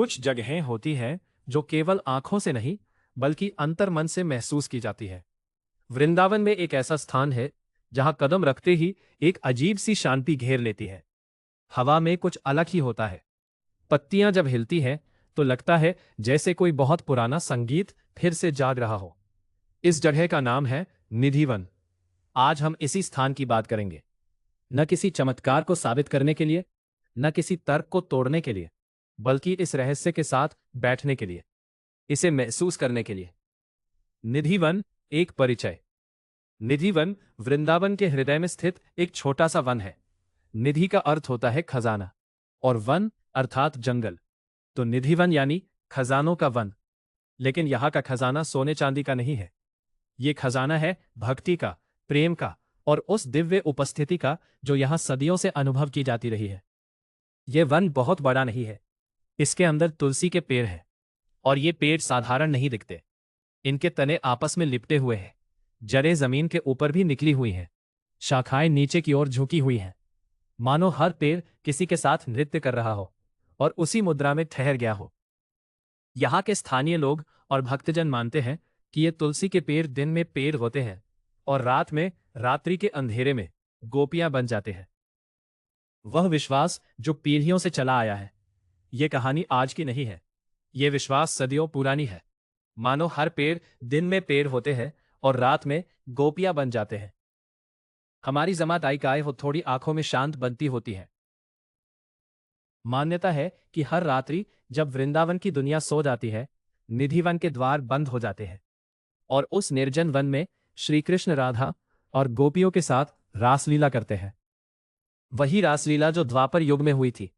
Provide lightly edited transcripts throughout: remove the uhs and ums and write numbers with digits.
कुछ जगहें होती हैं जो केवल आंखों से नहीं बल्कि अंतर्मन से महसूस की जाती है। वृंदावन में एक ऐसा स्थान है जहां कदम रखते ही एक अजीब सी शांति घेर लेती है। हवा में कुछ अलग ही होता है। पत्तियां जब हिलती हैं तो लगता है जैसे कोई बहुत पुराना संगीत फिर से जाग रहा हो। इस जगह का नाम है निधिवन। आज हम इसी स्थान की बात करेंगे, न किसी चमत्कार को साबित करने के लिए, न किसी तर्क को तोड़ने के लिए, बल्कि इस रहस्य के साथ बैठने के लिए, इसे महसूस करने के लिए। निधिवन एक परिचय। निधिवन वृंदावन के हृदय में स्थित एक छोटा सा वन है। निधि का अर्थ होता है खजाना और वन अर्थात जंगल, तो निधिवन यानी खजानों का वन। लेकिन यहां का खजाना सोने चांदी का नहीं है। ये खजाना है भक्ति का, प्रेम का और उस दिव्य उपस्थिति का जो यहां सदियों से अनुभव की जाती रही है। यह वन बहुत बड़ा नहीं है। इसके अंदर तुलसी के पेड़ हैं और ये पेड़ साधारण नहीं दिखते। इनके तने आपस में लिपटे हुए हैं, जड़ें जमीन के ऊपर भी निकली हुई हैं, शाखाएं नीचे की ओर झुकी हुई हैं, मानो हर पेड़ किसी के साथ नृत्य कर रहा हो और उसी मुद्रा में ठहर गया हो। यहाँ के स्थानीय लोग और भक्तजन मानते हैं कि ये तुलसी के पेड़ दिन में पेड़ होते हैं और रात में, रात्रि के अंधेरे में गोपियां बन जाते हैं। वह विश्वास जो पीढ़ियों से चला आया है। ये कहानी आज की नहीं है, ये विश्वास सदियों पुरानी है। मानो हर पेड़ दिन में पेड़ होते हैं और रात में गोपियां बन जाते हैं। हमारी जमात आई गाय वो थोड़ी आंखों में शांत बनती होती है। मान्यता है कि हर रात्रि जब वृंदावन की दुनिया सो जाती है, निधिवन के द्वार बंद हो जाते हैं और उस निर्जन वन में श्री कृष्ण राधा और गोपियों के साथ रासलीला करते हैं। वही रासलीला जो द्वापर युग में हुई थी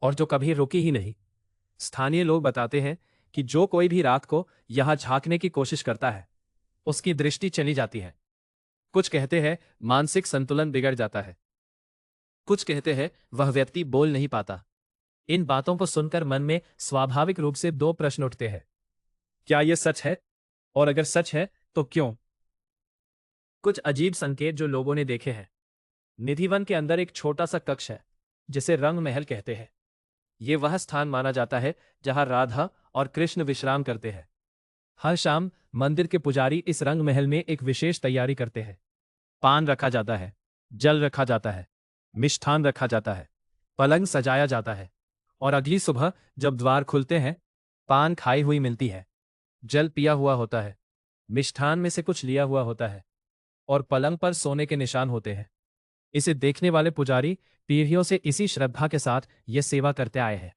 और जो कभी रुकी ही नहीं। स्थानीय लोग बताते हैं कि जो कोई भी रात को यहां झांकने की कोशिश करता है, उसकी दृष्टि चली जाती है। कुछ कहते हैं मानसिक संतुलन बिगड़ जाता है। कुछ कहते हैं वह व्यक्ति बोल नहीं पाता। इन बातों को सुनकर मन में स्वाभाविक रूप से दो प्रश्न उठते हैं। क्या यह सच है? और अगर सच है तो क्यों? कुछ अजीब संकेत जो लोगों ने देखे हैं। निधिवन के अंदर एक छोटा सा कक्ष है जिसे रंग महल कहते हैं। यह वह स्थान माना जाता है जहां राधा और कृष्ण विश्राम करते हैं। हर शाम मंदिर के पुजारी इस रंग महल में एक विशेष तैयारी करते हैं। पान रखा जाता है, जल रखा जाता है, मिष्ठान रखा जाता है, पलंग सजाया जाता है और अगली सुबह जब द्वार खुलते हैं, पान खाई हुई मिलती है, जल पिया हुआ होता है, मिष्ठान में से कुछ लिया हुआ होता है और पलंग पर सोने के निशान होते हैं। इसे देखने वाले पुजारी पीढ़ियों से इसी श्रद्धा के साथ यह सेवा करते आए हैं।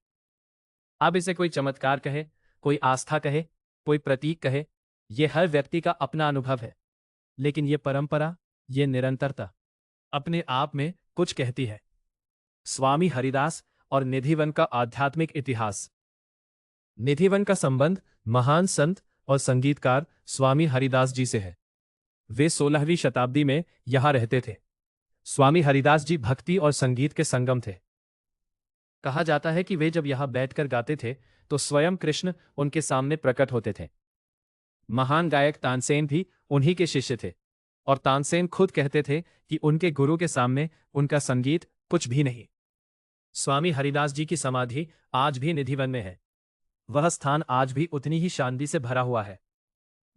अब इसे कोई चमत्कार कहे, कोई आस्था कहे, कोई प्रतीक कहे, यह हर व्यक्ति का अपना अनुभव है। लेकिन यह परंपरा, यह निरंतरता अपने आप में कुछ कहती है। स्वामी हरिदास और निधिवन का आध्यात्मिक इतिहास। निधिवन का संबंध महान संत और संगीतकार स्वामी हरिदास जी से है। वे 16वीं शताब्दी में यहां रहते थे। स्वामी हरिदास जी भक्ति और संगीत के संगम थे। कहा जाता है कि वे जब यहां बैठकर गाते थे तो स्वयं कृष्ण उनके सामने प्रकट होते थे। महान गायक तानसेन भी उन्हीं के शिष्य थे और तानसेन खुद कहते थे कि उनके गुरु के सामने उनका संगीत कुछ भी नहीं। स्वामी हरिदास जी की समाधि आज भी निधिवन में है। वह स्थान आज भी उतनी ही शांति से भरा हुआ है।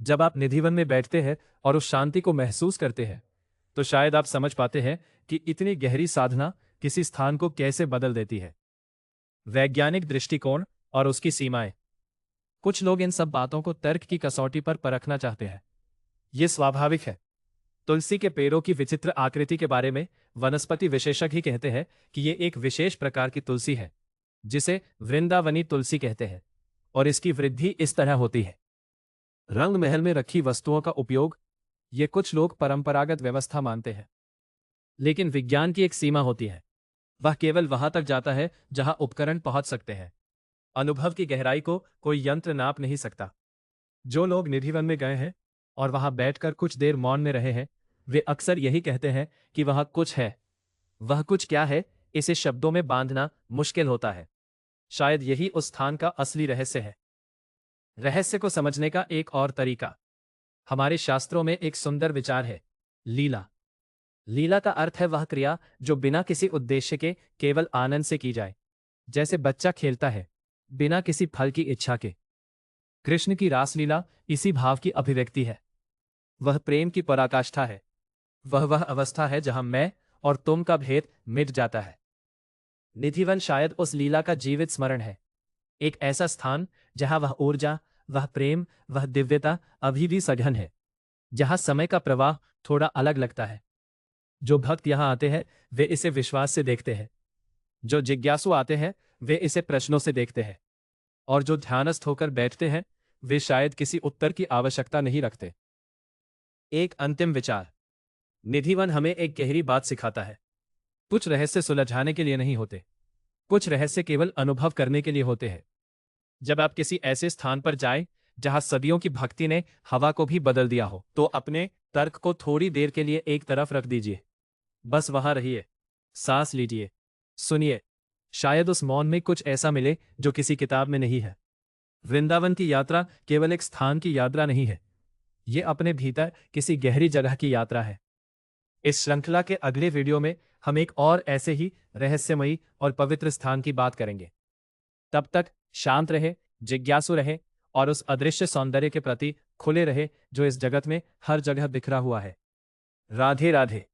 जब आप निधिवन में बैठते हैं और उस शांति को महसूस करते हैं तो शायद आप समझ पाते हैं कि इतनी गहरी साधना किसी स्थान को कैसे बदल देती है। वैज्ञानिक दृष्टिकोण और उसकी सीमाएं। कुछ लोग इन सब बातों को तर्क की कसौटी पर परखना चाहते हैं। यह स्वाभाविक है। तुलसी के पेड़ों की विचित्र आकृति के बारे में वनस्पति विशेषज्ञ ही कहते हैं कि यह एक विशेष प्रकार की तुलसी है जिसे वृंदावनी तुलसी कहते हैं और इसकी वृद्धि इस तरह होती है। रंग महल में रखी वस्तुओं का उपयोग, ये कुछ लोग परंपरागत व्यवस्था मानते हैं। लेकिन विज्ञान की एक सीमा होती है। वह केवल वहां तक जाता है जहां उपकरण पहुंच सकते हैं। अनुभव की गहराई को कोई यंत्र नाप नहीं सकता। जो लोग निधिवन में गए हैं और वहां बैठकर कुछ देर मौन में रहे हैं, वे अक्सर यही कहते हैं कि वहां कुछ है। वह कुछ क्या है, इसे शब्दों में बांधना मुश्किल होता है। शायद यही उस स्थान का असली रहस्य है। रहस्य को समझने का एक और तरीका। हमारे शास्त्रों में एक सुंदर विचार है, लीला। लीला का अर्थ है वह क्रिया जो बिना किसी उद्देश्य के केवल आनंद से की जाए। जैसे बच्चा खेलता है, बिना किसी फल की इच्छा के। कृष्ण की रासलीला इसी भाव की अभिव्यक्ति है। वह प्रेम की पराकाष्ठा है। वह अवस्था है जहां मैं और तुम का भेद मिट जाता है। निधिवन शायद उस लीला का जीवित स्मरण है, एक ऐसा स्थान जहां वह ऊर्जा, वह प्रेम, वह दिव्यता अभी भी सघन है, जहां समय का प्रवाह थोड़ा अलग लगता है। जो भक्त यहां आते हैं वे इसे विश्वास से देखते हैं, जो जिज्ञासु आते हैं वे इसे प्रश्नों से देखते हैं, और जो ध्यानस्थ होकर बैठते हैं वे शायद किसी उत्तर की आवश्यकता नहीं रखते। एक अंतिम विचार। निधिवन हमें एक गहरी बात सिखाता है। कुछ रहस्य सुलझाने के लिए नहीं होते, कुछ रहस्य केवल अनुभव करने के लिए होते हैं। जब आप किसी ऐसे स्थान पर जाएं जहां सदियों की भक्ति ने हवा को भी बदल दिया हो, तो अपने तर्क को थोड़ी देर के लिए एक तरफ रख दीजिए। बस वहां रहिए, सांस लीजिए, सुनिए। शायद उस मौन में कुछ ऐसा मिले जो किसी किताब में नहीं है। वृंदावन की यात्रा केवल एक स्थान की यात्रा नहीं है, यह अपने भीतर किसी गहरी जगह की यात्रा है। इस श्रृंखला के अगले वीडियो में हम एक और ऐसे ही रहस्यमयी और पवित्र स्थान की बात करेंगे। तब तक शांत रहे, जिज्ञासु रहे और उस अदृश्य सौंदर्य के प्रति खुले रहे जो इस जगत में हर जगह बिखरा हुआ है। राधे राधे।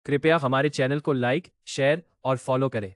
कृपया हमारे चैनल को लाइक, शेयर और फॉलो करें।